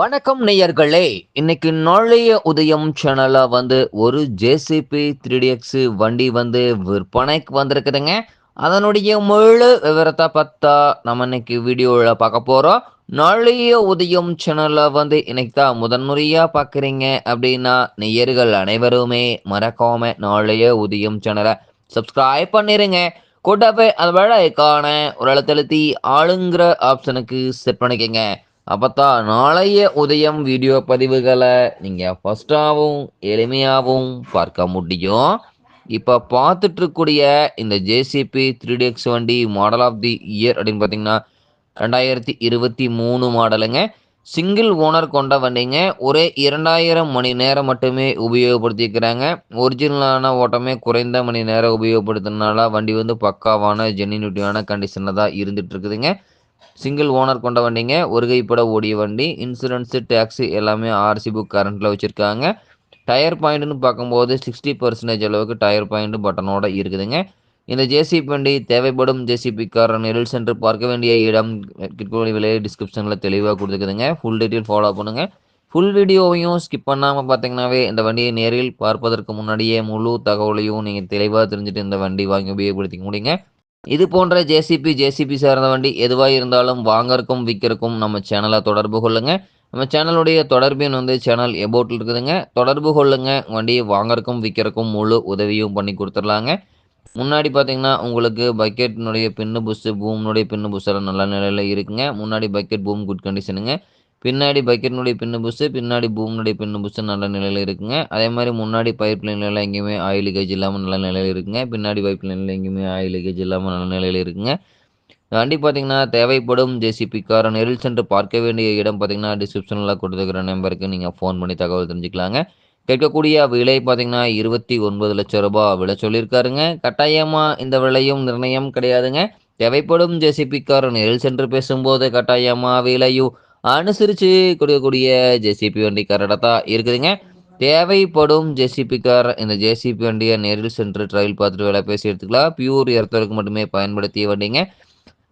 வணக்கம் நேயர்களே! இன்னைக்கு நாளைய உதயம் சேனல்ல ஒரு ஜேசிபி 3DX வண்டி விற்பனைக்கு வந்திருக்குதுங்க. அதனுடைய முழு விவரத்த பத்தா நம்ம இன்னைக்கு வீடியோல பார்க்க போறோம். நாளைய உதயம் சேனல்ல இன்னைக்கு தான் முதன்முறையா பார்க்குறீங்க அப்படின்னா, நேயர்கள் அனைவருமே மறக்காம நாளைய உதயம் சேனல சப்ஸ்கிரைப் பண்ணிருங்க. கூடவே அந்த பெல் ஐகான ஒரு அழுத்தழுத்தி ஆளுங்கிற ஆப்ஷனுக்கு செட் பண்ணிக்கங்க. அப்பத்தான் நாளைய உதயம் வீடியோ பதிவுகளை நீங்கள் ஃபஸ்ட்டாகவும் எளிமையாகவும் பார்க்க முடியும். இப்போ பார்த்துட்டு இருக்கக்கூடிய இந்த ஜேசிபி 3DX வண்டி மாடல் ஆஃப் தி இயர் அப்படின்னு பார்த்தீங்கன்னா 2023 மாடலுங்க. சிங்கிள் ஓனர் கொண்ட வண்டிங்க. ஒரே 2000 மணி நேரம் மட்டுமே உபயோகப்படுத்திக்கிறாங்க. ஒரிஜினலான ஓட்டமே குறைந்த மணி நேரம் உபயோகப்படுத்துனால வண்டி பக்காவான ஜென்யூனிட்டியான கண்டிஷனில் தான் இருந்துட்டு இருக்குதுங்க. சிங்கிள் ஓனர் கொண்ட வண்டிங்க. ஒரு கைப்பட ஓடிய வண்டி. இன்சூரன்ஸு, டேக்ஸு எல்லாமே ஆர்சி புக் கரண்ட்டில் வச்சுருக்காங்க. டயர் பாயிண்ட்டுன்னு பார்க்கும்போது 60% அளவுக்கு டயர் பாயிண்ட் பட்டனோட இருக்குதுங்க. இந்த ஜேசிபி வண்டி தேவைப்படும் ஜேசிபிக்காரர் நேரில் சென்று பார்க்க வேண்டிய இடம் விலையை டிஸ்கிரிப்ஷனில் தெளிவாக கொடுத்துக்குதுங்க. ஃபுல் டீட்டெயில் ஃபாலோ பண்ணுங்கள். ஃபுல் வீடியோவையும் ஸ்கிப் பண்ணாமல் பார்த்தீங்கன்னாவே இந்த வண்டியை நேரில் பார்ப்பதற்கு முன்னாடியே முழு தகவலையும் நீங்கள் தெளிவாக தெரிஞ்சுட்டு இந்த வண்டி வாங்கி உபயோகப்படுத்திக்க முடியுங்க. இது போன்ற ஜேசிபி சார்ந்த வண்டி எதுவாக இருந்தாலும் வாங்கறக்கும் விற்கிறக்கும் நம்ம சேனலை தொடர்பு கொள்ளுங்க. நம்ம சேனலுடைய தொடர்பு எண் சேனல் எபோட்டில் இருக்குதுங்க. தொடர்பு கொள்ளுங்க. வண்டியை வாங்கறக்கும் விற்கிறக்கும் முழு உதவியும் பண்ணி கொடுத்துடலாங்க. முன்னாடி பார்த்தீங்கன்னா உங்களுக்கு பக்கெட்டினுடைய பின்னு புஷ்ஷு, பூமினுடைய பின்னு புஷ் எல்லாம் நல்ல நிலையில் இருக்குங்க. முன்னாடி பக்கெட் பூம் குட் கண்டிஷனுங்க. பின்னாடி பக்கெட்னுடைய பின்னு புஷ்ஷு, பின்னாடி பூமினுடைய பின்னு புஷ்ஷு நல்ல நிலையில் இருக்குங்க. அதே மாதிரி முன்னாடி பைப் லைன்லாம் எங்கேயுமே ஆயில் லீக்கேஜ் இல்லாமல் நல்ல நிலையில் இருக்குங்க. பின்னாடி பைப் லைனில் எங்கேயுமே ஆயில் லீக்கேஜ் இல்லாமல் நல்ல நிலையில் இருக்குங்க. வண்டி பார்த்தீங்கன்னா தேவைப்படும் ஜேசிபிக்கார நேரில் சென்று பார்க்க வேண்டிய இடம் பார்த்தீங்கன்னா டிஸ்கிரிப்ஷனில் கொடுத்துருக்கிற நம்பருக்கு நீங்கள் ஃபோன் பண்ணி தகவல் தெரிஞ்சுக்கலாங்க. கேட்கக்கூடிய விலை பார்த்தீங்கன்னா 29 லட்சம் ரூபாய் விலை சொல்லியிருக்காருங்க. கட்டாயமாக இந்த விலையும் நிர்ணயம் கிடையாதுங்க. தேவைப்படும் ஜேசிபிக்கார நேரில் சென்று பேசும்போது கட்டாயமாக விலையும் அனுசரித்து கொடுக்கக்கூடிய ஜேசிபி வண்டி கரெக்டாக தான் இருக்குதுங்க. தேவைப்படும் ஜேசிபி கார் இந்த ஜேசிபி வண்டியை நேரில் சென்று ட்ரையல் பார்த்துட்டு வேலை பேசி எடுத்துக்கலாம். பியூர் எர்த்தருக்கு மட்டுமே பயன்படுத்திய வண்டிங்க.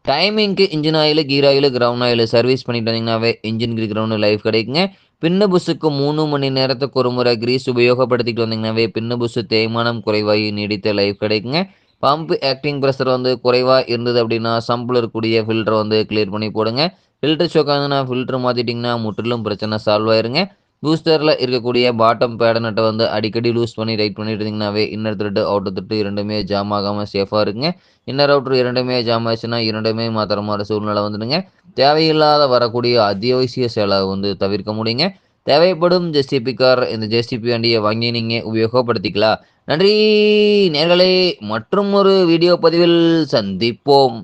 டைமிங்க்கு engine oil, gear oil, crown oil service பண்ணிட்டு வந்தீங்கன்னாவே இன்ஜின் கீர் கிரவுண்டு லைஃப் கிடைக்குங்க. பின்னு புஷ்ஷுக்கு 3 மணி நேரத்துக்கு ஒரு முறை கிரீஸ் உபயோகப்படுத்திட்டு வந்தீங்கன்னாவே பின்னு புஷ்ஷு தேய்மானம் குறைவாகி நீடித்த லைஃப் கிடைக்குங்க. பம்ப் ஆக்டிங் ப்ரெஷர் குறைவாக இருந்தது அப்படின்னா சம்பில் இருக்கக்கூடிய ஃபில்டரை கிளியர் பண்ணி போடுங்க. ஃபில்டர் ஷோக் ஆகுதுன்னா ஃபில்டர் மாற்றிட்டிங்கன்னா முற்றிலும் பிரச்சனை சால்வ் ஆயிருங்க. பூஸ்டரில் இருக்கக்கூடிய பாட்டம் பேட நட்டை அடிக்கடி லூஸ் பண்ணி டைட் பண்ணிட்டு இருந்தீங்கன்னாவே இன்னர் த்ரெட்டு அவுட்டர் த்ரெட்டு இரண்டுமே ஜாம் ஆகாமல் சேஃபாக இருக்குங்க. இன்னர் அவுட்ரு இரண்டுமே ஜாம் ஆச்சுன்னா இரண்டுமே மாத்திர மாதிரி சூழ்நிலை வந்துடுங்க. தேவையில்லாத வரக்கூடிய அத்தியாவசிய செலவு தவிர்க்க முடியுங்க. தேவைப்படும் ஜேசிபி கார் இந்த ஜேசிபி வண்டியை வாங்கி நீங்கள் உபயோகப்படுத்திக்கலாம். நன்றி நேர்களே, மற்றும் ஒரு வீடியோ பதிவில் சந்திப்போம்.